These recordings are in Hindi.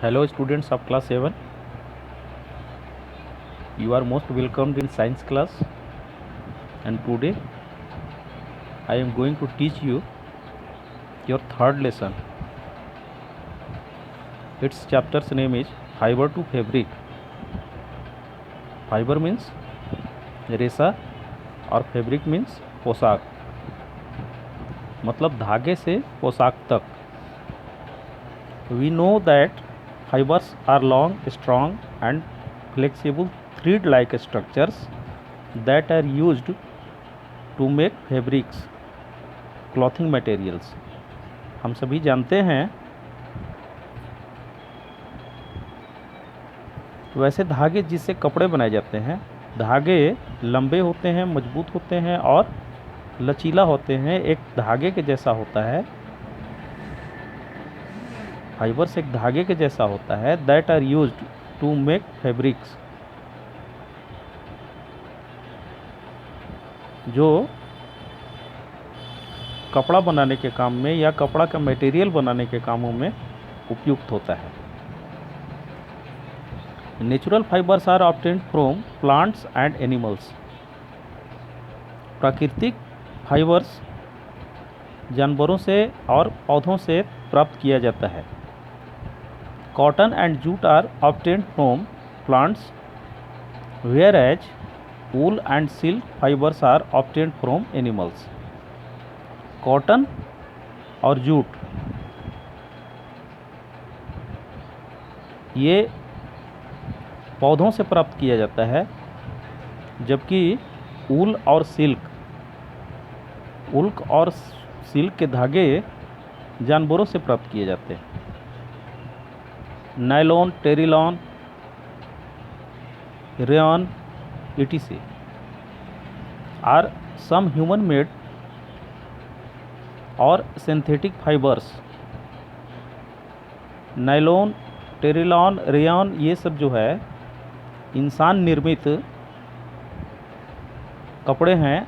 Hello students of class 7. You are most welcomed in science class, and today I am going to teach you your third lesson. Its chapter's name is Fiber to Fabric. Fiber means रेशा और फैब्रिक मीन्स पोशाक, मतलब धागे से पोशाक तक. We know that fibers are long, strong and flexible thread-like structures that are used to make fabrics, clothing materials. हम सभी जानते हैं वैसे धागे जिससे कपड़े बनाए जाते हैं, धागे लंबे होते हैं, मजबूत होते हैं और लचीला होते हैं, एक धागे के जैसा होता है. फाइबर्स एक धागे के जैसा होता है. That are used to make fabrics, जो कपड़ा बनाने के काम में या कपड़ा का मटेरियल बनाने के कामों में उपयुक्त होता है. Natural fibres are obtained from plants and animals. प्राकृतिक फाइबर्स जानवरों से और पौधों से प्राप्त किया जाता है. Cotton and jute are obtained from plants, whereas wool and silk fibres are obtained from animals. Cotton और जूट ये पौधों से प्राप्त किया जाता है, जबकि ऊल और सिल्क के धागे जानवरों से प्राप्त किए जाते हैं. Nylon, terylene, rayon etc. Are some human made और synthetic fibres. Nylon, terylene, rayon ये सब जो है इंसान निर्मित कपड़े हैं,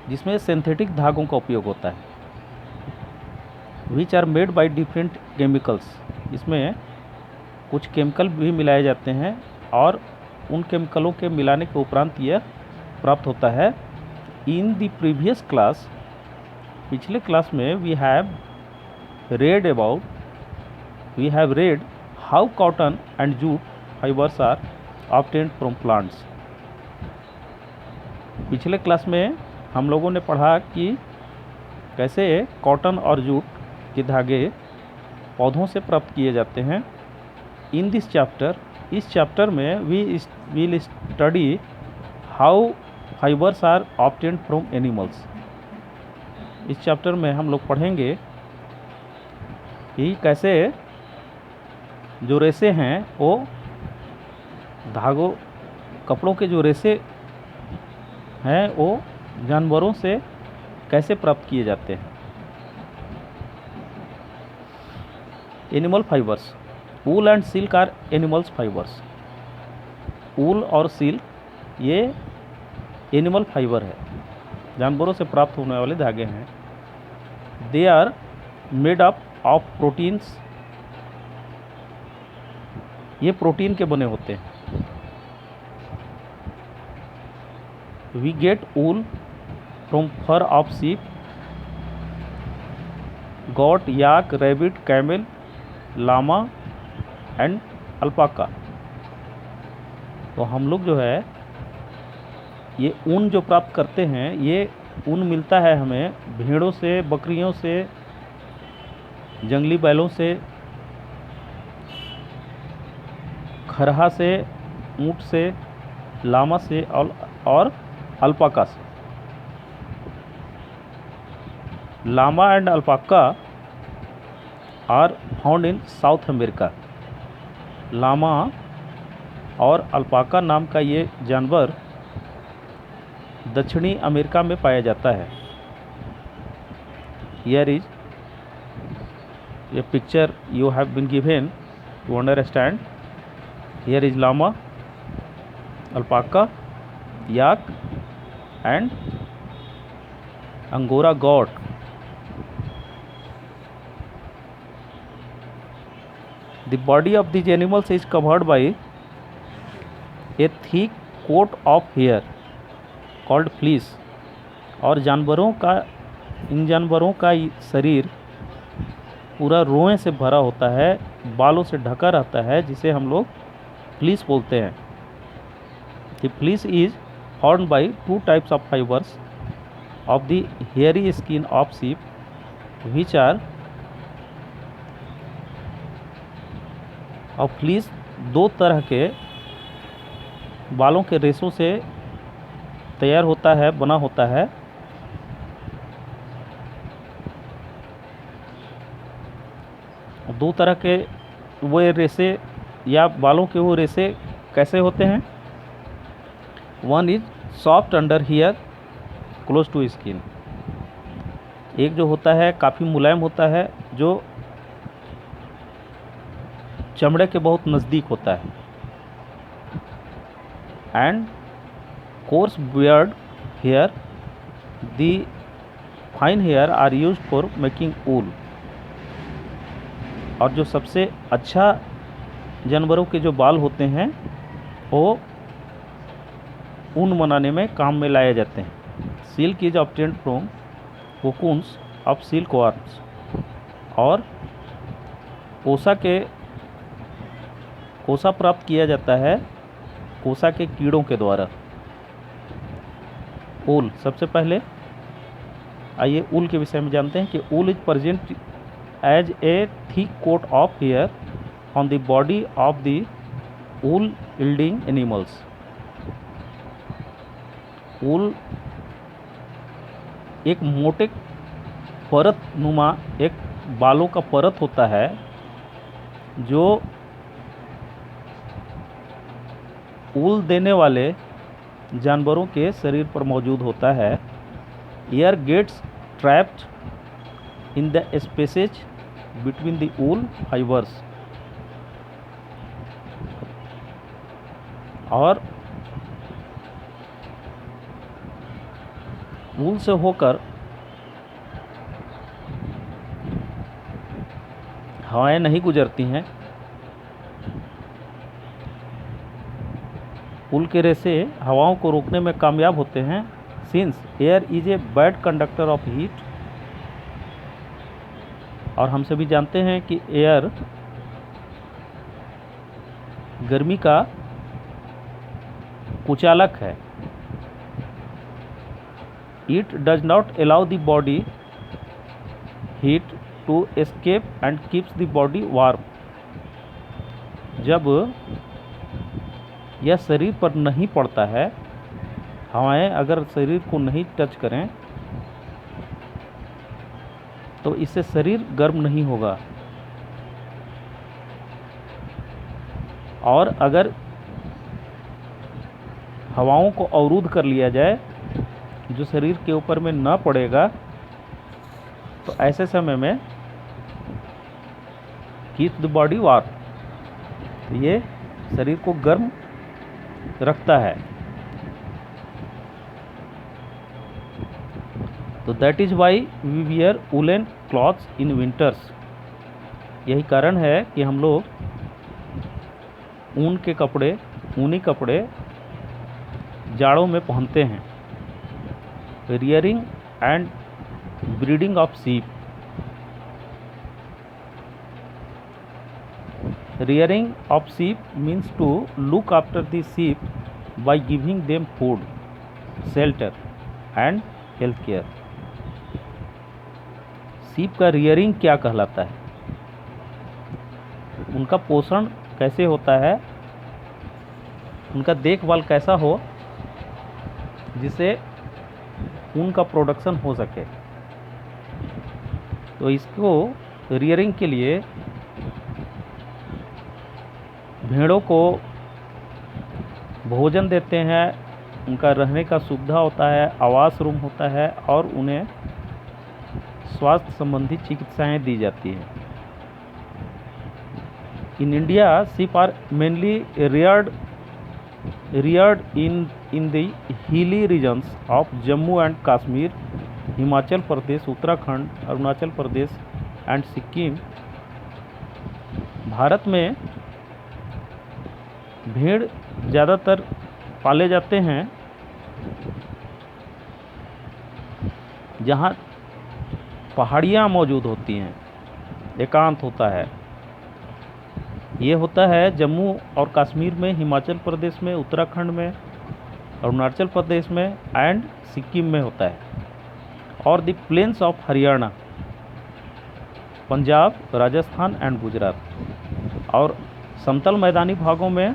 जिसमें सिंथेटिक धागों का उपयोग होता है. Which are made by different chemicals. इसमें कुछ केमिकल भी मिलाए जाते हैं और उन केमिकलों के मिलाने के उपरांत यह प्राप्त होता है. इन द प्रीवियस क्लास, पिछले क्लास में we have read how cotton and jute fibers are obtained from plants. पिछले क्लास में हम लोगों ने पढ़ा कि कैसे कॉटन और जूट के धागे पौधों से प्राप्त किए जाते हैं. इन दिस चैप्टर, इस चैप्टर में we will study how fibres are obtained from animals. इस चैप्टर में हम लोग पढ़ेंगे कि कैसे जो रेशे हैं वो धागों, कपड़ों के जो रेशे हैं वो जानवरों से कैसे प्राप्त किए जाते हैं. Animal fibres. Wool and silk are animals fibres. Wool और सिल्क ये एनिमल फाइबर है, जानवरों से प्राप्त होने वाले धागे हैं. They are made up of proteins. ये प्रोटीन के बने होते हैं. We get wool from fur of sheep, goat, yak, rabbit, camel, llama and alpaca. तो हम लोग जो है ये ऊन जो प्राप्त करते हैं, ये ऊन मिलता है हमें भेड़ों से, बकरियों से, जंगली बैलों से, खरहा से, ऊँट से, लामा से और अल्पाका से. Llama and alpaca are found in South America. Llama और अल्पाका नाम का ये जानवर दक्षिणी अमेरिका में पाया जाता है. Here is a picture you have been given to understand. Here is llama, alpaca, yak and angora goat. The body of this animals is covered by a thick coat of hair called fleece. और इन जानवरों का शरीर पूरा रोएं से भरा होता है, बालों से ढका रहता है, जिसे हम लोग फ्लीस बोलते हैं। The fleece is formed by 2 types of fibres of the hairy skin of sheep which are और फ्लीस 2 तरह के बालों के रेशों से तैयार होता है, बना होता है। दो तरह के वो रेशे या बालों के वो रेशे कैसे होते हैं? One is soft under hair close to skin. एक जो होता है काफ़ी मुलायम होता है, जो चमड़े के बहुत नज़दीक होता है। And coarse beard hair, the fine hair are used for making wool. और जो सबसे अच्छा जानवरों के जो बाल होते हैं वो ऊन बनाने में काम में लाए जाते हैं। Silk is obtained from cocoons of silk worms. और कोसा प्राप्त किया जाता है कोसा के कीड़ों के द्वारा। ऊल, सबसे पहले आइए ऊल के विषय में जानते हैं कि wool is present as a thick coat of hair on the body of the wool yielding animals. Wool एक मोटे परत नुमा एक बालों का परत होता है जो ऊल देने वाले जानवरों के शरीर पर मौजूद होता है। Air gets trapped in the spaces between the wool fibres. और ऊल से होकर हवाएं नहीं गुजरती हैं। ऊल के रेशे हवाओं को रोकने में कामयाब होते हैं। Since air is a bad conductor of heat. और हम सभी जानते हैं कि एयर गर्मी का कुचालक है। It does not allow the body heat to escape and keeps the body warm. जब यह शरीर पर नहीं पड़ता है, हवाएं अगर शरीर को नहीं टच करें तो इससे शरीर गर्म नहीं होगा। और अगर हवाओं को अवरुद्ध कर लिया जाए जो शरीर के ऊपर में न पड़ेगा, तो ऐसे समय में कीप द बॉडी वार्म, ये शरीर को गर्म रखता है। तो that is why we wear woollen clothes in winters. यही कारण है कि हम लोग ऊनी कपड़े जाड़ों में पहनते हैं। Rearing and breeding of sheep. Rearing of sheep means to look after the sheep by giving them food, shelter and health care. Sheep का रियरिंग क्या कहलाता है? उनका पोषण कैसे होता है, उनका देखभाल कैसा हो जिससे ऊन का प्रोडक्शन हो सके। तो इसको रियरिंग के लिए भेड़ों को भोजन देते हैं, उनका रहने का सुविधा होता है, आवास रूम होता है और उन्हें स्वास्थ्य संबंधी चिकित्साएं दी जाती हैं। In India sheep are mainly reared in the hilly regions of Jammu and Kashmir, Himachal Pradesh, Uttarakhand, Arunachal Pradesh and Sikkim Bharat में भेड़ ज़्यादातर पाले जाते हैं जहाँ पहाड़ियाँ मौजूद होती हैं, एकांत होता है। ये होता है जम्मू और कश्मीर में, हिमाचल प्रदेश में, उत्तराखंड में, अरुणाचल प्रदेश में एंड सिक्किम में होता है। और the plains of Haryana, Punjab, Rajasthan and Gujarat. और समतल मैदानी भागों में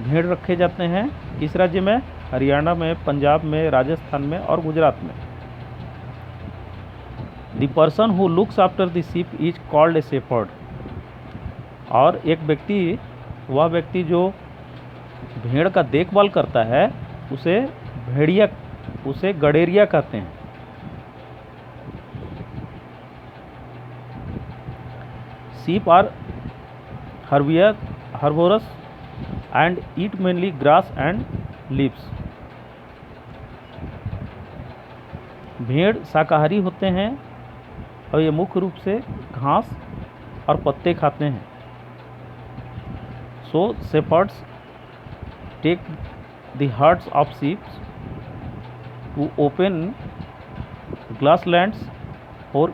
भेड़ रखे जाते हैं। किस राज्य में? हरियाणा में, पंजाब में, राजस्थान में और गुजरात में। The person who looks after the sheep is called a shepherd. और एक व्यक्ति, वह व्यक्ति जो भेड़ का देखभाल करता है, उसे भेड़िया, उसे गडेरिया कहते हैं। Sheep are herbivorous and eat mainly grass and leaves। भेड़ शाकाहारी होते हैं और ये मुख्य रूप से घास और पत्ते खाते हैं। So shepherds take the herds of sheep to open grasslands for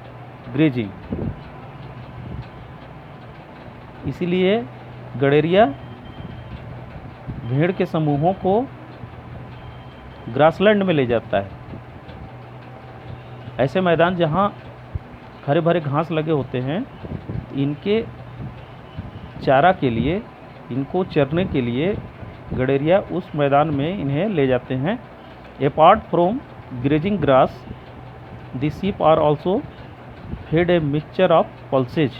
grazing। इसीलिए गडेरिया भेड़ के समूहों को ग्रासलैंड में ले जाता है। ऐसे मैदान जहाँ हरे भरे घास लगे होते हैं, इनके चारा के लिए, इनको चरने के लिए गडेरिया उस मैदान में इन्हें ले जाते हैं। Apart from grazing grass, the sheep are also fed a mixture of pulses.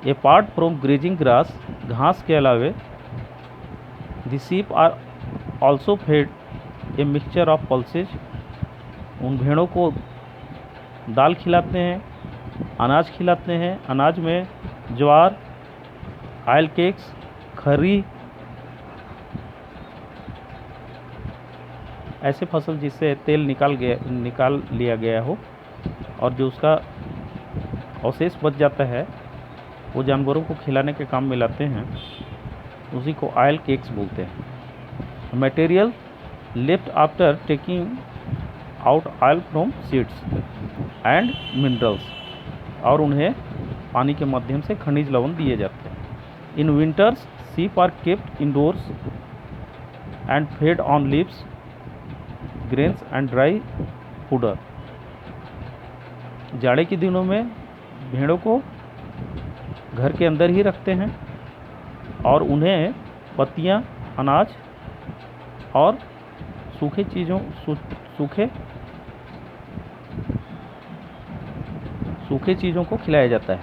Apart from grazing grass, घास के अलावे, the sheep are also fed a mixture of pulses. उन भेड़ों को दाल खिलाते हैं, अनाज खिलाते हैं। अनाज में ज्वार, ऑयल केक्स, खरी, ऐसे फसल जिससे तेल निकाल लिया गया हो और जो उसका अवशेष बच जाता है, वो जानवरों को खिलाने के काम में लाते हैं। उसी को ऑयल केक्स बोलते हैं। Material left after taking out oil from seeds and minerals. और उन्हें पानी के माध्यम से खनिज लवण दिए जाते हैं। In winters sheep are kept indoors and fed on leaves, grains and dry fodder. जाड़े के दिनों में भेड़ों को घर के अंदर ही रखते हैं और उन्हें पत्तियाँ, अनाज और सूखे चीज़ों को खिलाया जाता है।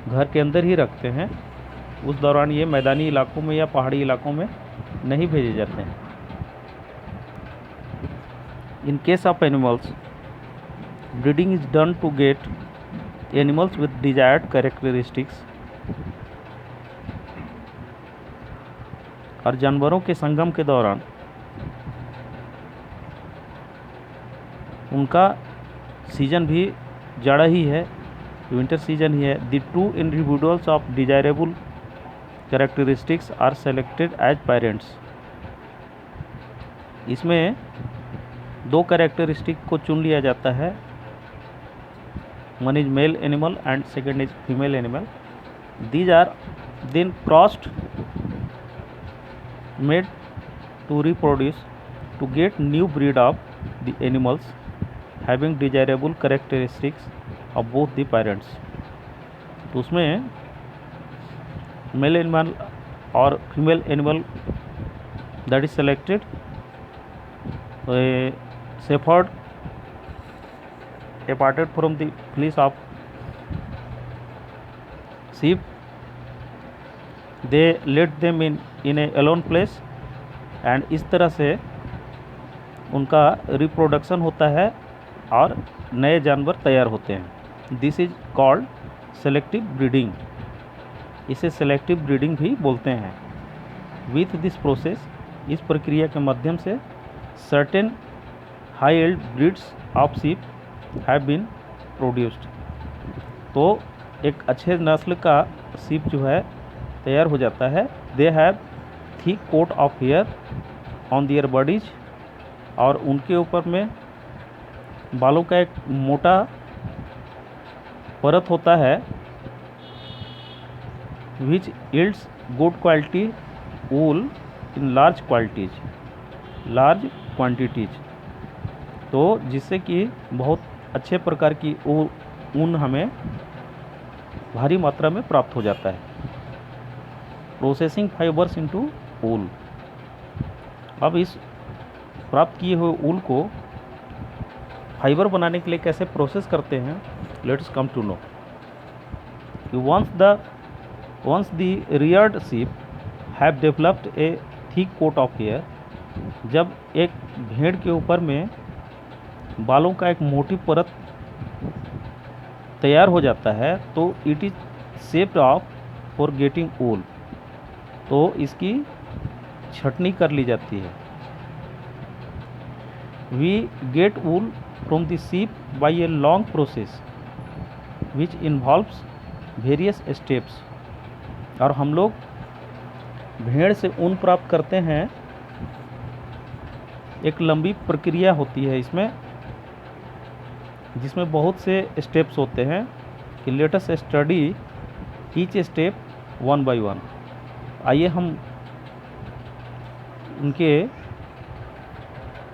घर के अंदर ही रखते हैं। उस दौरान ये मैदानी इलाकों में या पहाड़ी इलाकों में नहीं भेजे जाते हैं। In case of animals, breeding is done to get animals with desired characteristics. और जानवरों के संगम के दौरान उनका सीजन भी जाड़ा ही है, विंटर सीजन ही है। The two individuals of desirable characteristics are selected as parents. इसमें दो कैरेक्टरिस्टिक को चुन लिया जाता है। One is male animal and second is female animal. These are then crossed, made to reproduce to get new breed of the animals having desirable characteristics of both the parents. तो उसमें मेल एनिमल और female animal that is selected. Shepherd aparted from the fleece of sheep, they let them in a alone place and इस तरह से उनका रिप्रोडक्शन होता है और नए जानवर तैयार होते हैं। This is called selective breeding. इसे सेलेक्टिव ब्रीडिंग भी बोलते हैं। विथ दिस प्रोसेस, इस प्रक्रिया के माध्यम से certain high yield breeds of sheep have been produced. तो एक अच्छे नस्ल का शीप जो है तैयार हो जाता है। They have thick coat of hair on their bodies, और उनके ऊपर में बालों का एक मोटा परत होता है। Which yields good quality wool in large quantities, तो जिससे कि बहुत अच्छे प्रकार की ऊन हमें भारी मात्रा में प्राप्त हो जाता है। प्रोसेसिंग फाइबर्स इनटू वूल। अब इस प्राप्त किए हुए ऊल को फाइबर बनाने के लिए कैसे प्रोसेस करते हैं, let's come to know. Once the reared sheep have developed a thick coat of hair, जब एक भेड़ के ऊपर में बालों का एक मोटी परत तैयार हो जाता है, तो it is shaped off for getting wool, तो इसकी छटनी कर ली जाती है। We get wool from the sheep by a long process which involves various steps। और हम लोग भेड़ से ऊन प्राप्त करते हैं, एक लंबी प्रक्रिया होती है इसमें, जिसमें बहुत से स्टेप्स होते हैं कि let us study each step one by one. आइए हम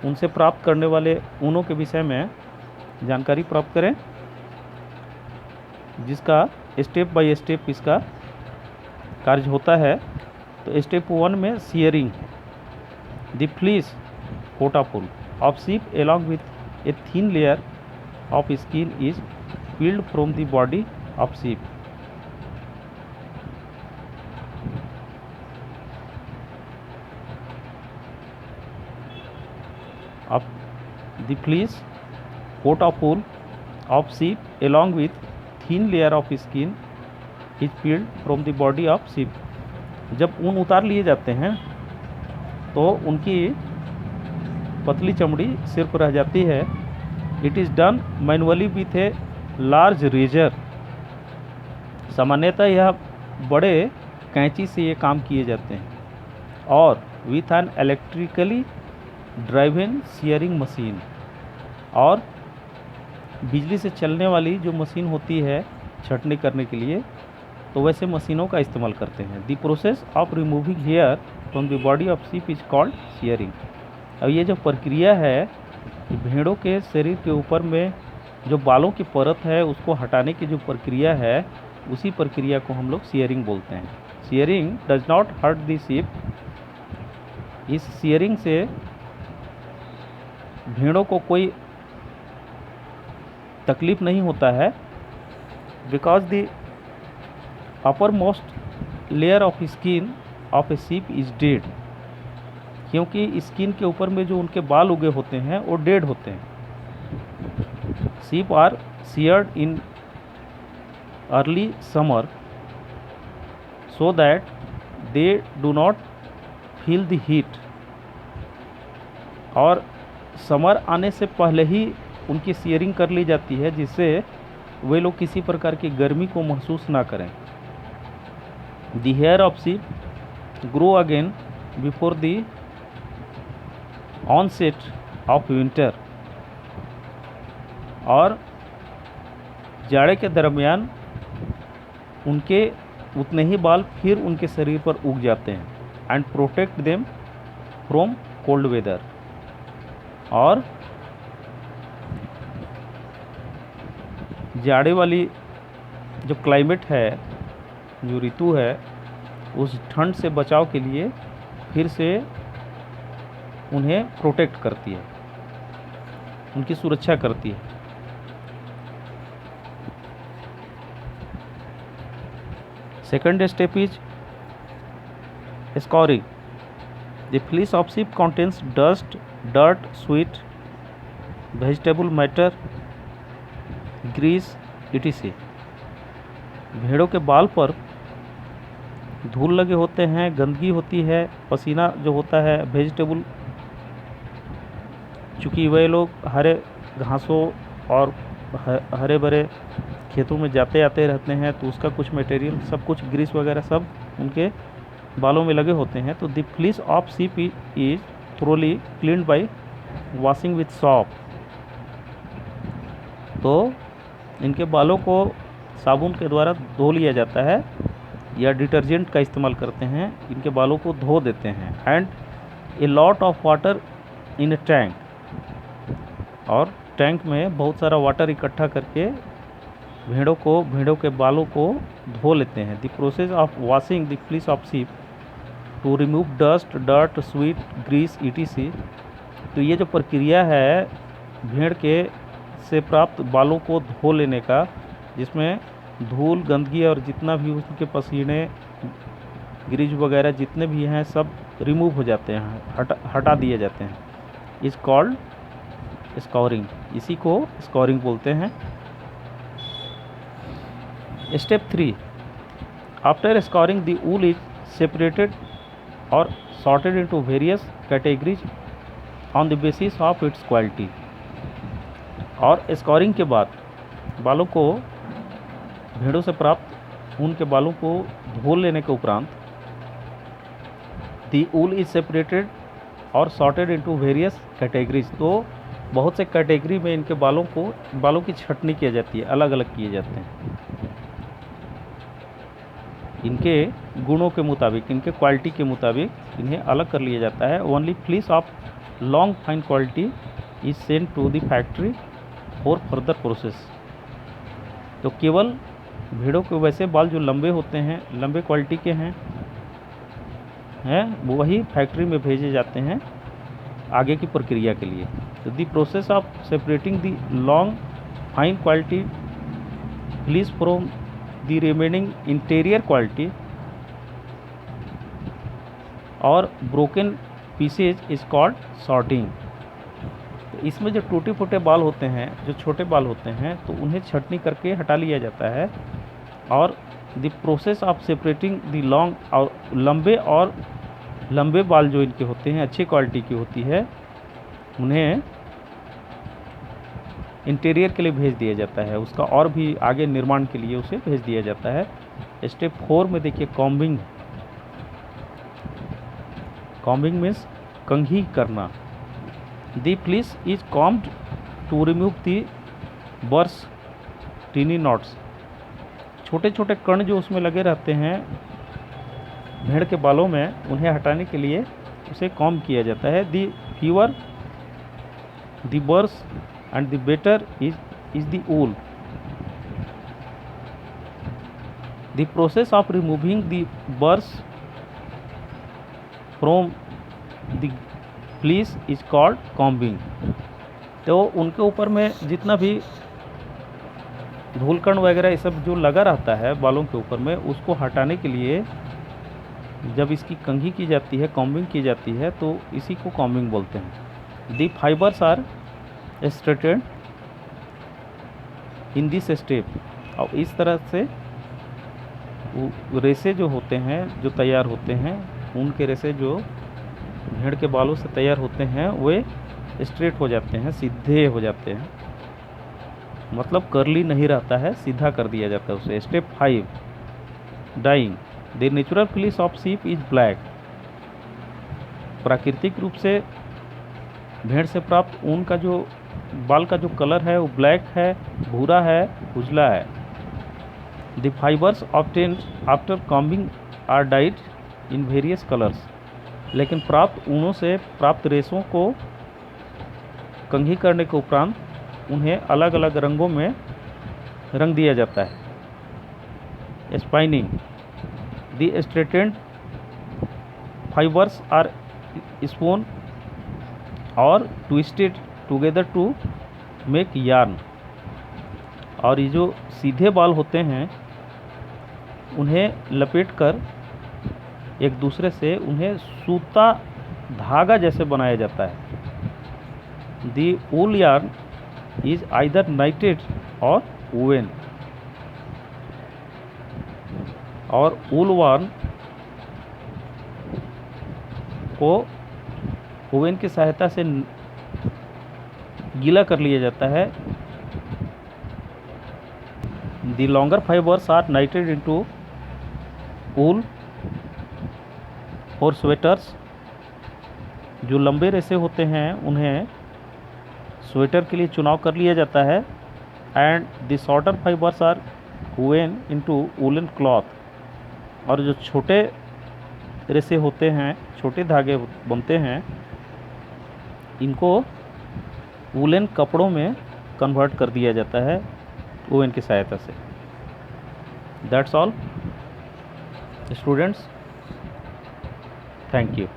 उनसे प्राप्त करने वाले ऊनों के विषय में जानकारी प्राप्त करें, जिसका स्टेप बाय स्टेप इसका कार्य होता है। तो स्टेप 1 में shearing the fleece coat of wool of sheep along with a thin layer of skin is peeled from the body of sheep. of the fleece coat of wool of sheep along with thin layer of skin is peeled from the body of sheep। जब ऊन उतार लिए जाते हैं तो उनकी पतली चमड़ी सिर पर रह जाती है। It is done manually with a large razor. सामान्यतः यह बड़े कैंची से ये काम किए जाते हैं। और with an electrically driven shearing machine, और बिजली से चलने वाली जो मशीन होती है छटनी करने के लिए, तो वैसे मशीनों का इस्तेमाल करते हैं। The process of removing hair from the body of sheep is called shearing. अब ये जो प्रक्रिया है, भेड़ों के शरीर के ऊपर में जो बालों की परत है उसको हटाने की जो प्रक्रिया है, उसी प्रक्रिया को हम लोग सियरिंग बोलते हैं। Shearing does not hurt the sheep. इस सियरिंग से भेड़ों को कोई तकलीफ नहीं होता है, because the upper most layer of skin of a sheep is dead. क्योंकि स्किन के ऊपर में जो उनके बाल उगे होते हैं वो डेड होते हैं। Sheep are sheared in early summer so that they do not feel the heat. और समर आने से पहले ही उनकी सियरिंग कर ली जाती है, जिससे वे लोग किसी प्रकार की गर्मी को महसूस ना करें। The hair of sheep grow again before the onset of winter. और जाड़े के दरमियान उनके उतने ही बाल फिर उनके शरीर पर उग जाते हैं। And protect them from cold weather. और जाड़े वाली जो क्लाइमेट है, जो ऋतु है, उस ठंड से बचाव के लिए फिर से उन्हें प्रोटेक्ट करती है, उनकी सुरक्षा करती है। Second step is scoring. The fleece of sheep contains dust, dirt, sweat, vegetable matter, grease, etc. भेड़ों के बाल पर धूल लगे होते हैं, गंदगी होती है, पसीना जो होता है, वेजिटेबल चूँकि वे लोग हरे घासों और हरे भरे खेतों में जाते आते रहते हैं, तो उसका कुछ मटेरियल, सब कुछ ग्रीस वगैरह सब उनके बालों में लगे होते हैं। तो the fleece of sheep is thoroughly cleaned bye washing with shop. तो इनके बालों को साबुन के द्वारा धो लिया जाता है या डिटर्जेंट का इस्तेमाल करते हैं, इनके बालों को धो देते हैं। And a lot of water in A tank, और टैंक में बहुत सारा वाटर इकट्ठा करके भेड़ों के बालों को धो लेते हैं। The process of washing the fleece of sheep to remove dust, dirt, sweat, grease etc। तो ये जो प्रक्रिया है भेड़ के से प्राप्त बालों को धो लेने का, जिसमें धूल, गंदगी और जितना भी उसके पसीने, ग्रीज वगैरह जितने भी हैं सब रिमूव हो जाते हैं, हटा दिए जाते हैं, इज कॉल्ड स्कॉरिंग। इसी को स्कॉरिंग बोलते हैं। Step 3, after scouring the wool is separated और sorted into various categories on the basis of its quality. और स्कॉरिंग के बाद बालों को, भेड़ों से प्राप्त ऊन के बालों को धो लेने के उपरांत द वूल इज सेपरेटेड और सॉर्टेड इनटू वेरियस कैटेगरीज। तो बहुत से कैटेगरी में इनके बालों की छटनी की जाती है, अलग अलग किए जाते हैं इनके गुणों के मुताबिक, इनके क्वालिटी के मुताबिक इन्हें अलग कर लिया जाता है। Only fleece of long fine quality is sent to the factory for further process. तो केवल भेड़ों के वैसे बाल जो लंबे होते हैं, लंबे क्वालिटी के हैं वो वही फैक्ट्री में भेजे जाते हैं आगे की प्रक्रिया के लिए। तो the process of separating the long fine quality fleece from the remaining inferior quality और broken pieces is called sorting. तो इसमें जो टूटे फूटे बाल होते हैं, जो छोटे बाल होते हैं, तो उन्हें छटनी करके हटा लिया जाता है। और the process of separating the long और लंबे बाल जो इनके होते हैं, अच्छी क्वालिटी की होती है, उन्हें इंटीरियर के लिए भेज दिया जाता है, उसका और भी आगे निर्माण के लिए उसे भेज दिया जाता है। स्टेप 4 में देखिए कॉम्बिंग। कॉम्बिंग मीन्स कंघी करना। The fleece is combed to remove the burrs tiny knots. छोटे छोटे कण जो उसमें लगे रहते हैं भेड़ के बालों में, उन्हें हटाने के लिए उसे कॉम्ब किया जाता है। The fever the burrs and the better is the wool. The process of removing the burrs from the fleece is called combing. तो उनके ऊपर में जितना भी धूलकण वगैरह ये सब जो लगा रहता है बालों के ऊपर में, उसको हटाने के लिए जब इसकी कंघी की जाती है, कॉम्बिंग की जाती है, तो इसी को कॉम्बिंग बोलते हैं। The fibres are straightened in this step. और इस तरह से रेसे जो होते हैं, जो तैयार होते हैं, उनके रेसे जो भेड़ के बालों से तैयार होते हैं, वे स्ट्रेट हो जाते हैं, सीधे हो जाते हैं, मतलब कर्ली नहीं रहता है, सीधा कर दिया जाता है उसे। Step 5, dyeing. The natural fleece of sheep is black. प्राकृतिक रूप से भेड़ से प्राप्त ऊन का जो बाल का जो कलर है वो ब्लैक है, भूरा है, उजला है। The fibres obtained after combing are dyed in various colours. लेकिन प्राप्त ऊनों से प्राप्त रेशों को कंघी करने के उपरांत उन्हें अलग अलग रंगों में रंग दिया जाता है। Spinning. The straightened fibres are spun और twisted together to make yarn. और ये जो सीधे बाल होते हैं उन्हें लपेटकर एक दूसरे से उन्हें सूता धागा जैसे बनाया जाता है। The wool yarn is either नाइटेड और वोवेन। और वूल वार्न को ओवन की सहायता से गीला कर लिया जाता है। The longer fibres are knitted into wool और स्वेटर्स। जो लंबे रेसे होते हैं उन्हें स्वेटर के लिए चुनाव कर लिया जाता है। And the shorter fibres are woven into woollen cloth. और जो छोटे रेसे होते हैं, छोटे धागे बनते हैं, इनको वूलन कपड़ों में कन्वर्ट कर दिया जाता है ओवन की सहायता से। That's all students, thank you.